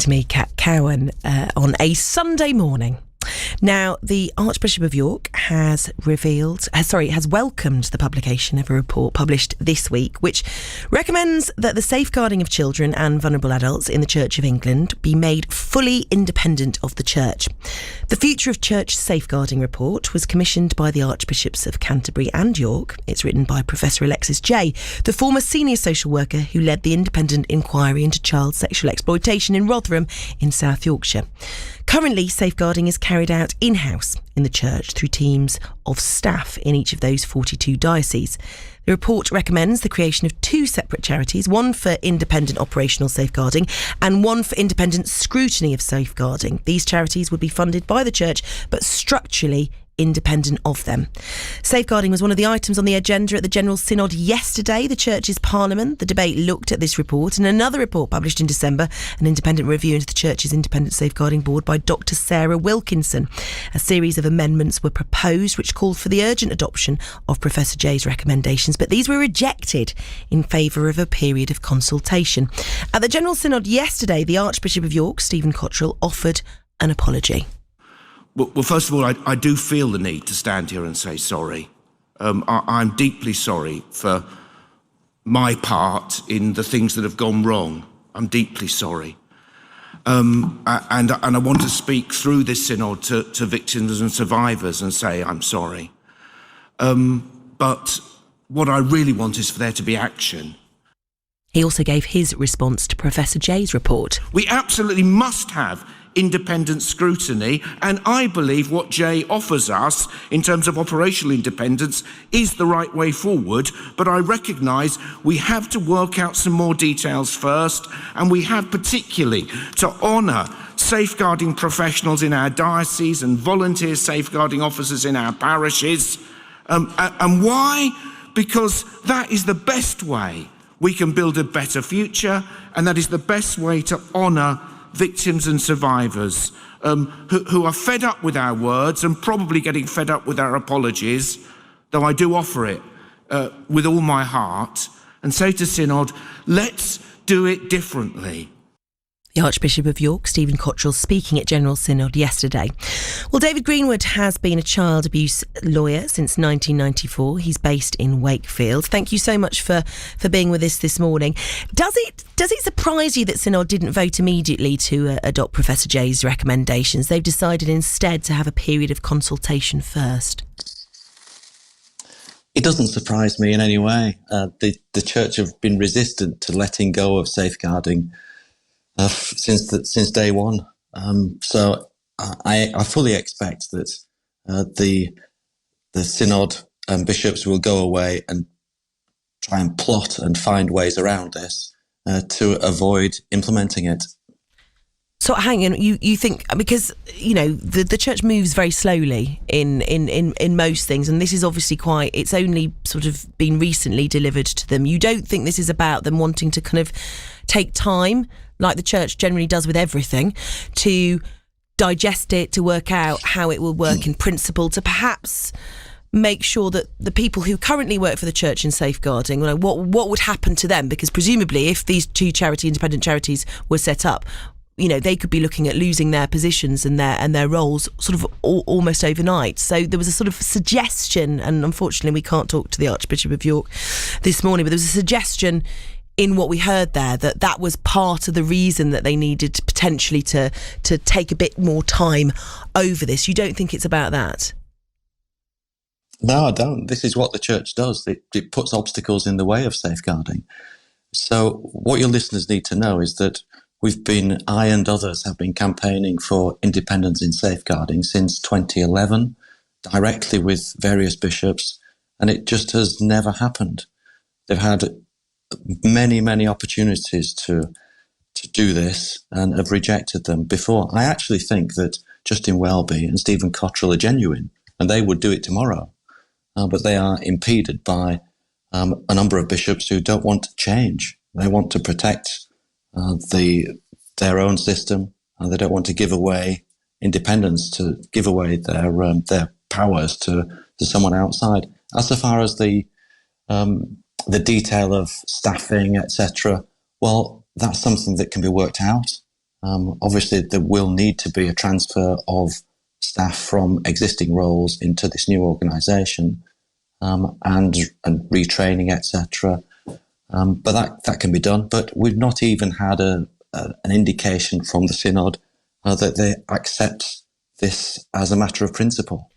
to me, Kat Cowan, on a Sunday morning. Now, the Archbishop of York has welcomed the publication of a report published this week, which recommends that the safeguarding of children and vulnerable adults in the Church of England be made fully independent of the Church. The Future of Church Safeguarding report was commissioned by the Archbishops of Canterbury and York. It's written by Professor Jay, the former senior social worker who led the independent inquiry into child sexual exploitation in Rotherham in South Yorkshire. Currently, safeguarding is carried out in-house in the church through teams of staff in each of those 42 dioceses. The report recommends the creation of two separate charities, one for independent operational safeguarding and one for independent scrutiny of safeguarding. These charities would be funded by the church, but structurally independent of them. Safeguarding was one of the items on the agenda at the General Synod yesterday, the Church's Parliament. The debate looked at this report and another report published in December, an independent review into the Church's Independent Safeguarding Board by Dr Sarah Wilkinson. A series of amendments were proposed which called for the urgent adoption of Professor Jay's recommendations, but these were rejected in favour of a period of consultation. At the General Synod yesterday, the Archbishop of York, Stephen Cottrell, offered an apology. Well, first of all, I do feel the need to stand here and say sorry. I'm deeply sorry for my part in the things that have gone wrong. I'm deeply sorry. And I want to speak through this synod to victims and survivors and say I'm sorry. But what I really want is for there to be action. He also gave his response to Professor Jay's report. We absolutely must have independent scrutiny, and I believe what Jay offers us in terms of operational independence is the right way forward, but I recognise we have to work out some more details first, and we have particularly to honour safeguarding professionals in our diocese and volunteer safeguarding officers in our parishes. And why? Because that is the best way we can build a better future, and that is the best way to honour victims and survivors who are fed up with our words and probably getting fed up with our apologies, though I do offer it with all my heart, and say to Synod, let's do it differently. The Archbishop of York, Stephen Cottrell, speaking at General Synod yesterday. Well, David Greenwood has been a child abuse lawyer since 1994. He's based in Wakefield. Thank you so much for being with us this morning. Does it surprise you that Synod didn't vote immediately to adopt Professor Jay's recommendations? They've decided instead to have a period of consultation first. It doesn't surprise me in any way. The Church have been resistant to letting go of safeguarding since day one. So I fully expect that the Synod and bishops will go away and try and plot and find ways around this to avoid implementing it. So hang on, you think, because, you know, the church moves very slowly in most things, and this is obviously it's only sort of been recently delivered to them. You don't think this is about them wanting to kind of take time, like the church generally does with everything, to digest it, to work out how it will work in principle, to perhaps make sure that the people who currently work for the church in safeguarding, what would happen to them? Because presumably if these two independent charities were set up, you know, they could be looking at losing their positions and their roles sort of almost overnight. So there was a sort of suggestion, and unfortunately we can't talk to the Archbishop of York this morning, but there was a suggestion in what we heard there that was part of the reason that they needed potentially to take a bit more time over this. You don't think it's about that? No, I don't. This is what the church does. It puts obstacles in the way of safeguarding. So what your listeners need to know is that I and others have been campaigning for independence in safeguarding since 2011, directly with various bishops, and it just has never happened. They've had many, many opportunities to do this and have rejected them before. I actually think that Justin Welby and Stephen Cottrell are genuine, and they would do it tomorrow. But they are impeded by a number of bishops who don't want to change. They want to protect their own system, and they don't want to give away independence, to give away their powers to someone outside. As far as the detail of staffing, etc., well, that's something that can be worked out. Obviously, there will need to be a transfer of staff from existing roles into this new organisation, and retraining, etc. But that can be done. But we've not even had an indication from the synod that they accept this as a matter of principle.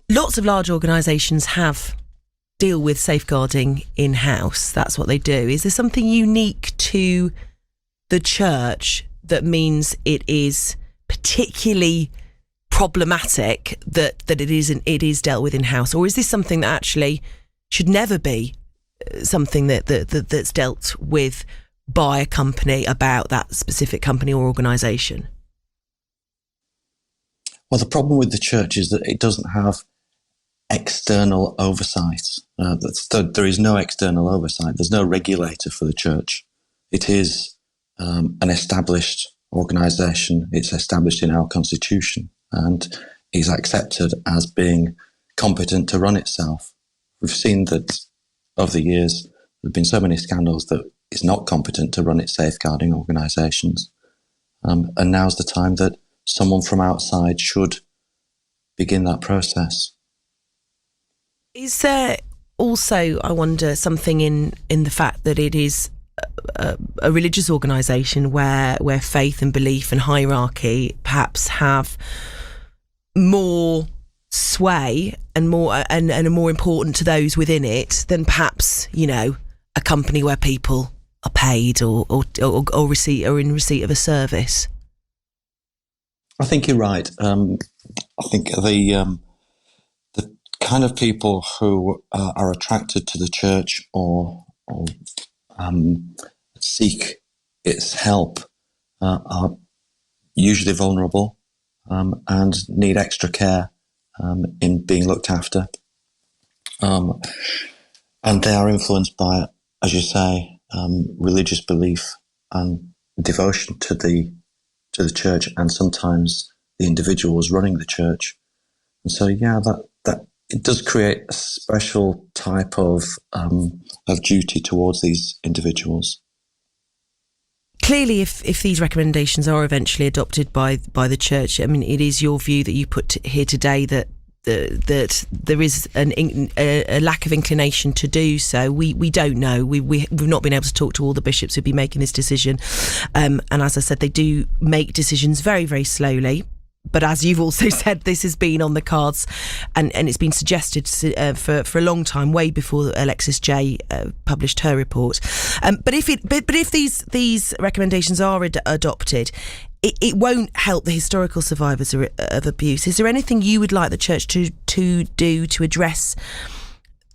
Lots of large organisations deal with safeguarding in-house. That's what they do. Is there something unique to the church that means it is particularly problematic that it is dealt with in-house, or is this something that actually should never be something that's dealt with by a company about that specific company or organisation? Well, the problem with the church is that it doesn't have external oversight. There is no external oversight. There's no regulator for the church. It is an established organisation. It's established in our constitution and is accepted as being competent to run itself. We've seen that over the years there have been so many scandals that it's not competent to run its safeguarding organisations. And now's the time that someone from outside should begin that process. Is there also, I wonder, something in the fact that it is a religious organisation where faith and belief and hierarchy perhaps have more sway and are more important to those within it than perhaps, a company where people are paid or in receipt of a service? I think you're right. I think the kind of people who are attracted to the church or seek its help are usually vulnerable and need extra care in being looked after. And they are influenced by, as you say, religious belief and devotion to the church, and sometimes the individuals running the church. And so, that it does create a special type of duty towards these individuals. Clearly, if these recommendations are eventually adopted by the church, I mean, it is your view that you put here today that there is a lack of inclination to do so. We don't know. We've not been able to talk to all the bishops who'd be making this decision, and as I said, they do make decisions very, very slowly. But as you've also said, this has been on the cards and it's been suggested for a long time, way before Alexis Jay published her report. But if these recommendations are adopted, it won't help the historical survivors of abuse. Is there anything you would like the church to do to address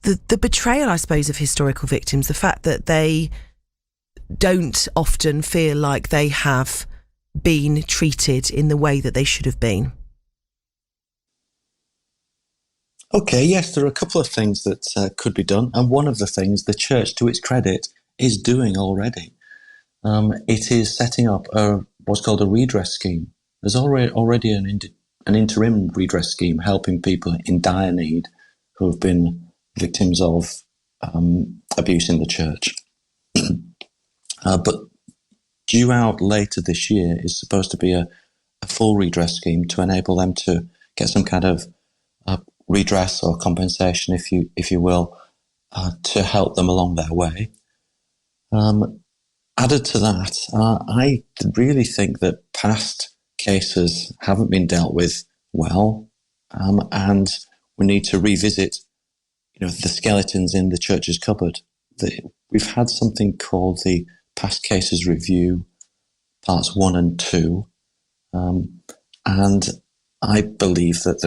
the betrayal, I suppose, of historical victims, the fact that they don't often feel like they have been treated in the way that they should have been? Okay, yes, there are a couple of things that could be done, and one of the things the church, to its credit, is doing already. It is setting up what's called a redress scheme. There's already an interim redress scheme helping people in dire need who have been victims of abuse in the church. But due out later this year is supposed to be a full redress scheme to enable them to get some kind of redress or compensation, if you will, to help them along their way. Added to that, I really think that past cases haven't been dealt with well, and we need to revisit, the skeletons in the church's cupboard. We've had something called the Past Cases Review, parts 1 and 2, and I believe that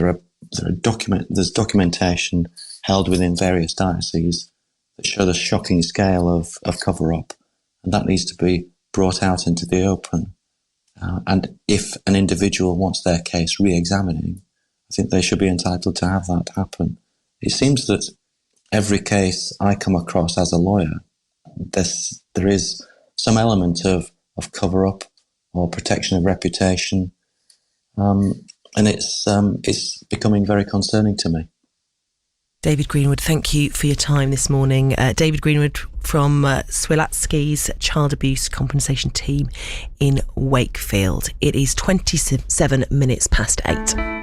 there's documentation held within various dioceses that show the shocking scale of cover-up, and that needs to be brought out into the open. And if an individual wants their case re-examining, I think they should be entitled to have that happen. It seems that every case I come across as a lawyer, there is some element of cover-up or protection of reputation, and it's becoming very concerning to me. David Greenwood, thank you for your time this morning. David Greenwood from Swilatsky's Child Abuse Compensation Team in Wakefield. It is 27 minutes past 8.